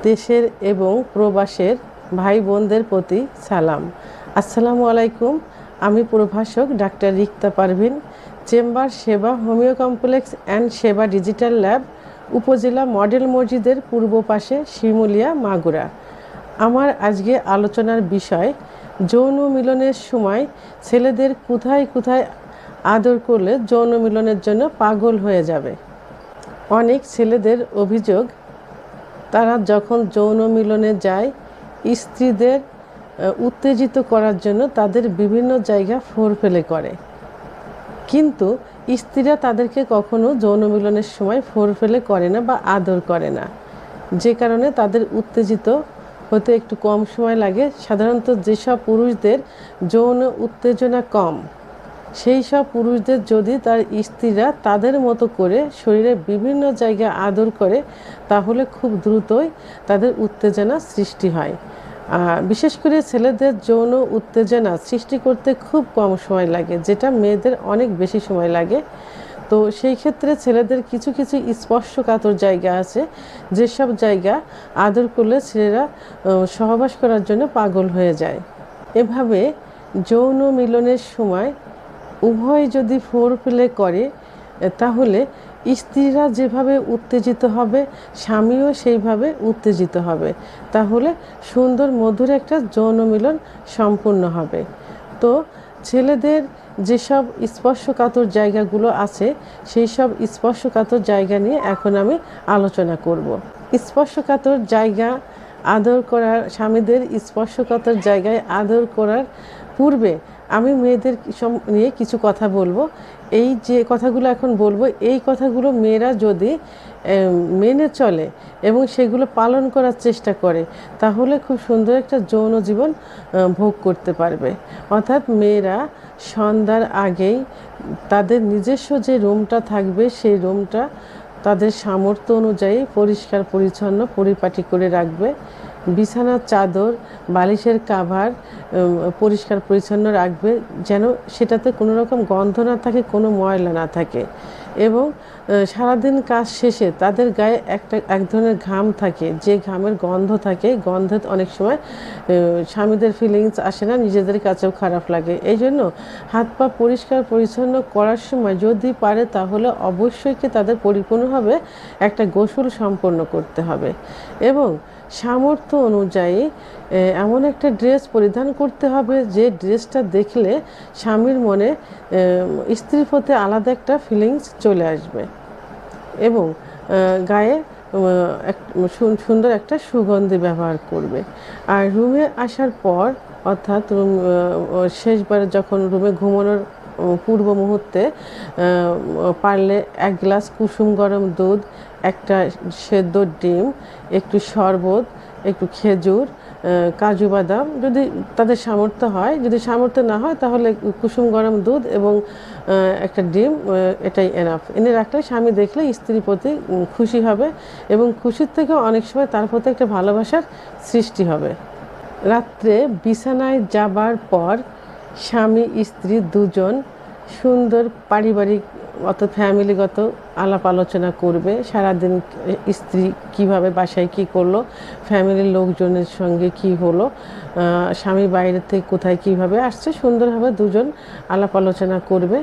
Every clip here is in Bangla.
দেশের এবং প্রবাসের ভাই বোনদের প্রতি সালাম। আসসালামু আলাইকুম। আমি প্রভাষক ডাক্তার রিক্তা পারভিন, চেম্বার সেবা হোমিও কমপ্লেক্স অ্যান্ড সেবা ডিজিটাল ল্যাব, উপজেলা মডেল মসজিদের পূর্ব পাশে, শিমুলিয়া, মাগুরা। আমার আজকে আলোচনার বিষয় যৌন মিলনের সময় ছেলেদের কোথায় কোথায় আদর করলে যৌন মিলনের জন্য পাগল হয়ে যাবে। অনেক ছেলেদের অভিযোগ, তারা যখন যৌন মিলনে যায় স্ত্রীদের উত্তেজিত করার জন্য তাদের বিভিন্ন জায়গা ফোরপ্লে করে, কিন্তু স্ত্রীরা তাদেরকে কখনো যৌন মিলনের সময় ফোরপ্লে করে না বা আদর করে না, যে কারণে তাদের উত্তেজিত হতে একটু কম সময় লাগে। সাধারণত যেসব পুরুষদের যৌন উত্তেজনা কম, সেই সব পুরুষদের যদি তার স্ত্রীরা তাদের মতো করে শরীরের বিভিন্ন জায়গায় আদর করে, তাহলে খুব দ্রুতই তাদের উত্তেজনা সৃষ্টি হয়। বিশেষ করে ছেলেদের যৌন উত্তেজনা সৃষ্টি করতে খুব কম সময় লাগে, যেটা মেয়েদের অনেক বেশি সময় লাগে। তো সেই ক্ষেত্রে ছেলেদের কিছু কিছু স্পর্শকাতর জায়গা আছে, যেসব জায়গা আদর করলে ছেলেরা সহবাস করার জন্য পাগল হয়ে যায়। এভাবে যৌন মিলনের সময় উভয় যদি ফোরপ্লে করে, তাহলে স্ত্রীরা যেভাবে উত্তেজিত হবে স্বামীও সেইভাবে উত্তেজিত হবে, তাহলে সুন্দর মধুর একটা যৌন মিলন সম্পূর্ণ হবে। তো ছেলেদের যেসব স্পর্শকাতর জায়গাগুলো আছে, সেই সব স্পর্শকাতর জায়গা নিয়ে এখন আমি আলোচনা করব। স্পর্শকাতর জায়গা আদর করার, স্বামীদের স্পর্শকাতর জায়গায় আদর করার পূর্বে আমি মেয়েদের নিয়ে কিছু কথা বলবো। এই যে কথাগুলো এখন বলবো, এই কথাগুলো মেয়েরা যদি মেনে চলে এবং সেগুলো পালন করার চেষ্টা করে, তাহলে খুব সুন্দর একটা যৌন জীবন ভোগ করতে পারবে। অর্থাৎ মেয়েরা সন্ধ্যার আগেই তাদের নিজস্ব যে রুমটা থাকবে, সেই রুমটা তাদের সামর্থ্য অনুযায়ী পরিষ্কার পরিচ্ছন্ন পরিপাটি করে রাখবে। বিছানার চাদর, বালিশের কাভার পরিষ্কার পরিচ্ছন্ন রাখবে, যেন সেটাতে কোনো রকম গন্ধ না থাকে, কোনো ময়লা না থাকে। এবং সারাদিন কাজ শেষে তাদের গায়ে এক ধরনের ঘাম থাকে, যে ঘামের গন্ধ থাকে, গন্ধে অনেক সময় স্বামীদের ফিলিংস আসে না, নিজেদের কাছেও খারাপ লাগে। এই জন্য হাত পা পরিষ্কার পরিচ্ছন্ন করার সময় যদি পারে, তাহলে অবশ্যই তাদের পরিপূর্ণভাবে একটা গোসল সম্পন্ন করতে হবে এবং সামর্থ্য অনুযায়ী এমন একটা ড্রেস পরিধান করতে হবে, যে ড্রেসটা দেখলে স্বামীর মনে স্ত্রীর প্রতি আলাদা একটা ফিলিংস চলে আসবে এবং গায়ে সুন্দর একটা সুগন্ধি ব্যবহার করবে। আর রুমে আসার পর, অর্থাৎ শেষবার যখন রুমে ঘুমানোর পূর্ব মুহূর্তে পারলে 1 গ্লাস কুসুম গরম দুধ, একটা সেদ্ধ ডিম, একটু শরবত, একটু খেজুর, কাজু বাদাম, যদি তাদের সামর্থ্য হয়। যদি সামর্থ্য না হয়, তাহলে কুসুম গরম দুধ এবং একটা ডিম, এটাই এনাফ। এনে রাখলে স্বামী দেখলে স্ত্রীর প্রতি খুশি হবে এবং খুশির থেকে অনেক সময় তার প্রতি একটা ভালোবাসার সৃষ্টি হবে। রাত্রে বিছানায় যাবার পর স্বামী স্ত্রী দুজন সুন্দর পারিবারিক অর্থাৎ ফ্যামিলিগত আলাপ আলোচনা করবে। সারাদিন স্ত্রী কিভাবে বাসায় কি করলো, ফ্যামিলির লোকজনের সঙ্গে কি হলো, স্বামী বাইরে থেকে কোথায় কিভাবে আসছে, সুন্দরভাবে দুজন আলাপ আলোচনা করবে।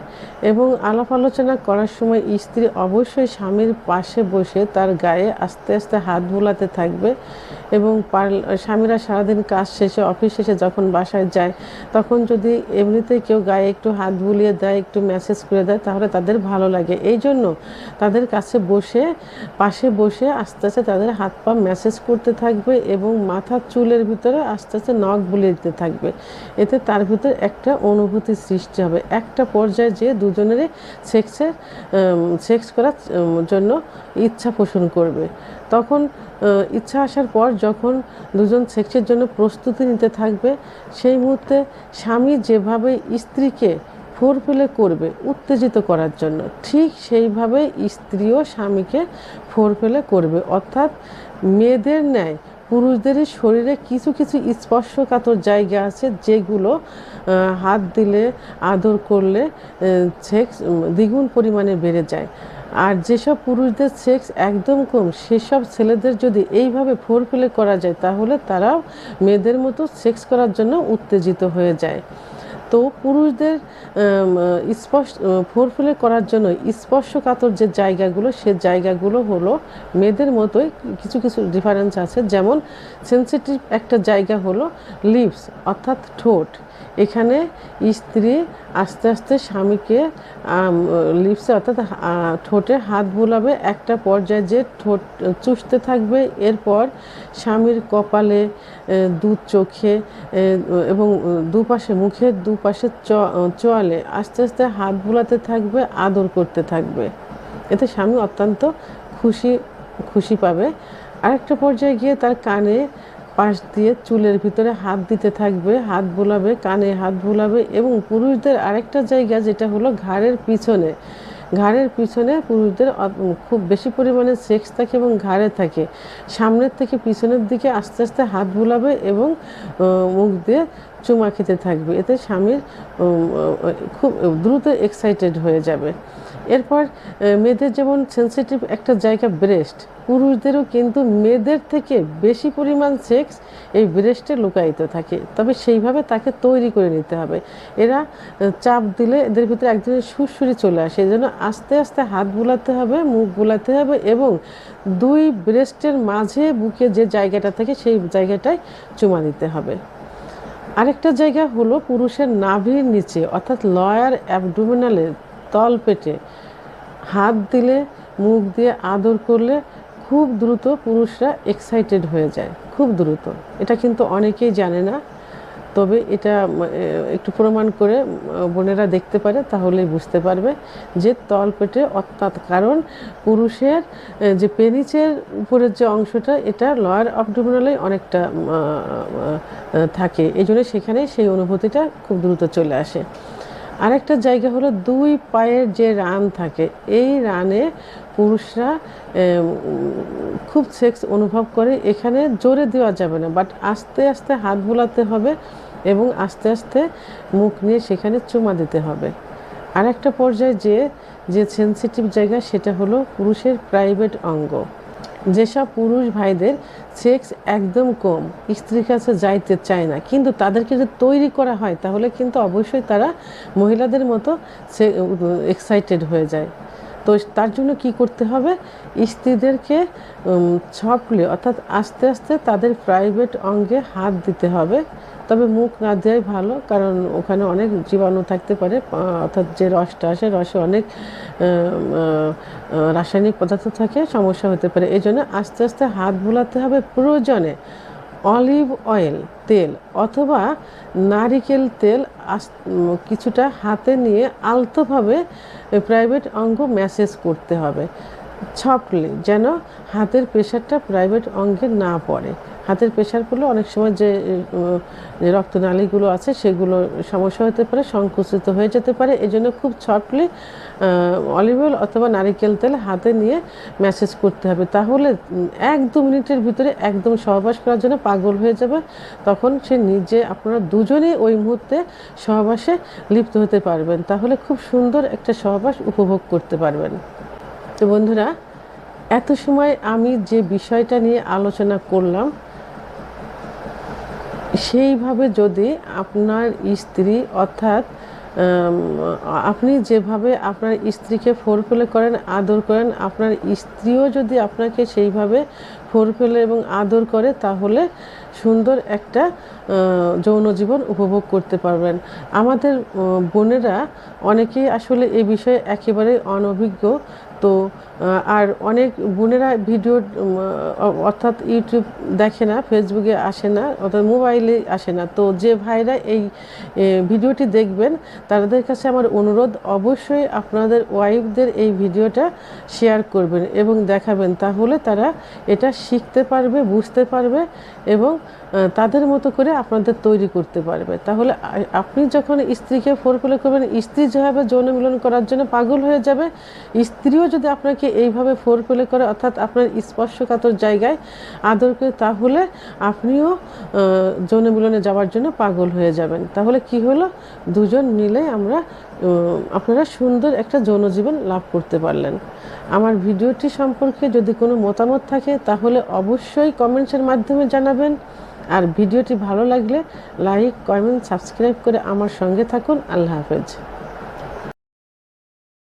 এবং আলাপ আলোচনা করার সময় স্ত্রী অবশ্যই স্বামীর পাশে বসে তার গায়ে আস্তে আস্তে হাত বোলাতে থাকবে এবং স্বামীরা সারাদিন কাজ শেষে, অফিস শেষে যখন বাসায় যায়, তখন যদি এমনিতেই কেউ গায়ে একটু হাত বুলিয়ে দেয়, একটু ম্যাসেজ করে দেয়, তাহলে তাদের ভালো লাগে। এই জন্য তাদের কাছে বসে, পাশে বসে আস্তে আস্তে তাদের হাত পা ম্যাসেজ করতে থাকবে এবং মাথার চুলের ভিতরে আস্তে আস্তে নখ বুলিয়ে দিতে থাকবে। এতে তার ভিতরে একটা অনুভূতি সৃষ্টি হবে। একটা পর্যায়ে যে দুজনেরই সেক্স করার জন্য ইচ্ছা পোষণ করবে। তখন ইচ্ছা আসার পর যখন দুজন সেক্সের জন্য প্রস্তুতি নিতে থাকবে, সেই মুহূর্তে স্বামী যেভাবে স্ত্রীকে ফোরপ্লে করবে উত্তেজিত করার জন্য, ঠিক সেইভাবে স্ত্রীও স্বামীকে ফোরপ্লে করবে। অর্থাৎ মেয়েদের ন্যায় পুরুষদেরই শরীরে কিছু কিছু স্পর্শকাতর জায়গা আছে, যেগুলো হাত দিলে, আদর করলে সেক্স দ্বিগুণ পরিমাণে বেড়ে যায়। আর যেসব পুরুষদের সেক্স একদম কম সেসব ছেলেদের যদি এইভাবে ফোরপ্লে করা যায় তাহলে তারাও মেয়েদের মতো সেক্স করার জন্য উত্তেজিত হয়ে যায়। তো পুরুষদের ফোরপ্লে করার জন্য স্পর্শকাতর যে জায়গাগুলো সে জায়গাগুলো হলো মেয়েদের মতোই কিছু কিছু ডিফারেন্স আছে। যেমন সেন্সিটিভ একটা জায়গা হলো লিপস অর্থাৎ ঠোঁট। এখানে স্ত্রী আস্তে আস্তে স্বামীকে লিপসে অর্থাৎ ঠোঁটে হাত বুলাবে, একটা পর্যায়ে যে ঠোঁট চুষতে থাকবে, এরপর স্বামীর কপালে, দু চোখে এবং দুপাশে মুখের দুপাশে চোয়ালে আস্তে আস্তে হাত বুলাতে থাকবে, আদর করতে থাকবে। এতে স্বামী অত্যন্ত খুশি পাবে। আরেকটা পর্যায়ে গিয়ে তার কানে পাশ দিয়ে চুলের ভিতরে হাত দিতে থাকবে, হাত বুলাবে, কানে হাত বুলাবে। এবং পুরুষদের আরেকটা জায়গা যেটা হলো ঘাড়ের পিছনে পুরুষদের খুব বেশি পরিমাণে সেক্স থাকে এবং ঘাড়ে থাকে। সামনের থেকে পিছনের দিকে আস্তে আস্তে হাত বুলাবে এবং মুখ দিয়ে চুমা খেতে থাকবে। এতে স্বামীর খুব দ্রুত এক্সাইটেড হয়ে যাবে। এরপর মেয়েদের যেমন সেন্সিটিভ একটা জায়গা ব্রেস্ট, পুরুষদেরও কিন্তু মেয়েদের থেকে বেশি পরিমাণ সেক্স এই ব্রেস্টে লুকায়িত থাকে, তবে সেইভাবে তাকে তৈরি করে নিতে হবে। এরা চাপ দিলে এদের ভিতরে একজনের সুরসুরি চলে আসে, এই জন্য আস্তে আস্তে হাত বুলাতে হবে, মুখ বুলাতে হবে এবং দুই ব্রেস্টের মাঝে বুকে যে জায়গাটা থাকে সেই জায়গাটায় চুমা দিতে হবে। আরেকটা জায়গা হলো পুরুষের নাভির নিচে অর্থাৎ লয়ার অ্যাবডোমিনালের তলপেটে হাত দিলে, মুখ দিয়ে আদর করলে খুব দ্রুত পুরুষরা এক্সাইটেড হয়ে যায়, খুব দ্রুত। এটা কিন্তু অনেকেই জানে না, তবে এটা একটু প্রমাণ করে বোনেরা দেখতে পারে, তাহলেই বুঝতে পারবে যে তলপেটে অর্থাৎ, কারণ পুরুষের যে পেনিসের উপরের যে অংশটা এটা লয়ার অ্যাবডোমিনালে অনেকটা থাকে, এই জন্য সেখানে সেই অনুভূতিটা খুব দ্রুত চলে আসে। আরেকটা জায়গা হলো দুই পায়ের যে রান থাকে, এই রানে পুরুষরা খুব সেক্স অনুভব করে। এখানে জোরে দেওয়া যাবে না, বাট আস্তে আস্তে হাত বোলাতে হবে এবং আস্তে আস্তে মুখ নিয়ে সেখানে চুমা দিতে হবে। আরেকটা পর্যায়ে যে সেন্সিটিভ জায়গা সেটা হলো পুরুষের প্রাইভেট অঙ্গ। যেসব পুরুষ ভাইদের সেক্স একদম কম, স্ত্রীর কাছে যাইতে চায় না, কিন্তু তাদেরকে যদি তৈরি করা হয় তাহলে কিন্তু অবশ্যই তারা মহিলাদের মতো এক্সাইটেড হয়ে যায়। তো তার জন্য কি করতে হবে, স্ত্রীদেরকে সফটলি অর্থাৎ আস্তে আস্তে তাদের প্রাইভেট অঙ্গে হাত দিতে হবে, তবে মুখ না দেওয়াই ভালো, কারণ ওখানে অনেক জীবাণু থাকতে পারে, অর্থাৎ যে রসটা আসে রসে অনেক রাসায়নিক পদার্থ থাকে, সমস্যা হতে পারে। এই জন্য আস্তে আস্তে হাত বুলাতে হবে। প্রয়োজনে অলিভ অয়েল তেল অথবা নারিকেল তেল কিছুটা হাতে নিয়ে আলতোভাবে প্রাইভেট অঙ্গ ম্যাসেজ করতে হবে সফটলি, যেন হাতের প্রেশারটা প্রাইভেট অঙ্গে না পড়ে। হাতের প্রেশার পড়লে অনেক সময় যে রক্তনালীগুলো আছে সেগুলো সমস্যা হতে পারে, সংকুচিত হয়ে যেতে পারে। এই জন্য খুব সফটলি অলিভ অয়েল অথবা নারিকেল তেল হাতে নিয়ে ম্যাসেজ করতে হবে। তাহলে 1-2 মিনিটের ভিতরে একদম সহবাস করার জন্য পাগল হয়ে যাবে। তখন সে নিজে, আপনারা দুজনেই ওই মুহূর্তে সহবাসে লিপ্ত হতে পারবেন। তাহলে খুব সুন্দর একটা সহবাস উপভোগ করতে পারবেন। তো বন্ধুরা, এত সময় আমি যে বিষয়টা নিয়ে আলোচনা করলাম, সেইভাবে যদি আপনার স্ত্রী অর্থাৎ আপনি যেভাবে আপনার স্ত্রীকে ফোরপ্লে করেন, আদর করেন, আপনার স্ত্রীও যদি আপনাকে সেইভাবে ফোরপ্লে এবং আদর করে, তাহলে সুন্দর একটা যৌন জীবন উপভোগ করতে পারবেন। আমাদের বোনেরা অনেকেই আসলে এই বিষয়ে একেবারে অনভিজ্ঞ। তো আর অনেক বোনেরা ভিডিও অর্থাৎ ইউটিউব দেখে না, ফেসবুকে আসে না, অর্থাৎ মোবাইলে আসে না। তো যে ভাইরা এই ভিডিওটি দেখবেন তাদের কাছে আমার অনুরোধ, অবশ্যই আপনাদের ওয়াইফদের এই ভিডিওটা শেয়ার করবেন এবং দেখাবেন, তাহলে তারা এটা শিখতে পারবে, বুঝতে পারবে এবং তাদের মতো করে আপনাদের তৈরি করতে পারবে। তাহলে আপনি যখন স্ত্রীকে ফোরপ্লে করবেন, স্ত্রী যেভাবে যৌন মিলন করার জন্য পাগল হয়ে যাবে, স্ত্রীও যদি আপনাকে আপনাকে এইভাবে ফোর প্লে করে অর্থাৎ আপনার স্পর্শকাতর জায়গায় আদর করে, তাহলে আপনিও যৌন মিলনে যাওয়ার জন্য পাগল হয়ে যাবেন। তাহলে কি হলো, দুজন মিলে আপনারা সুন্দর একটা যৌন জীবন লাভ করতে পারলেন। আমার ভিডিওটি সম্পর্কে যদি কোনো মতামত থাকে তাহলে অবশ্যই কমেন্টসের মাধ্যমে জানাবেন। আর ভিডিওটি ভালো লাগলে লাইক, কমেন্ট, সাবস্ক্রাইব করে আমার সঙ্গে থাকুন। আল্লাহ হাফেজ।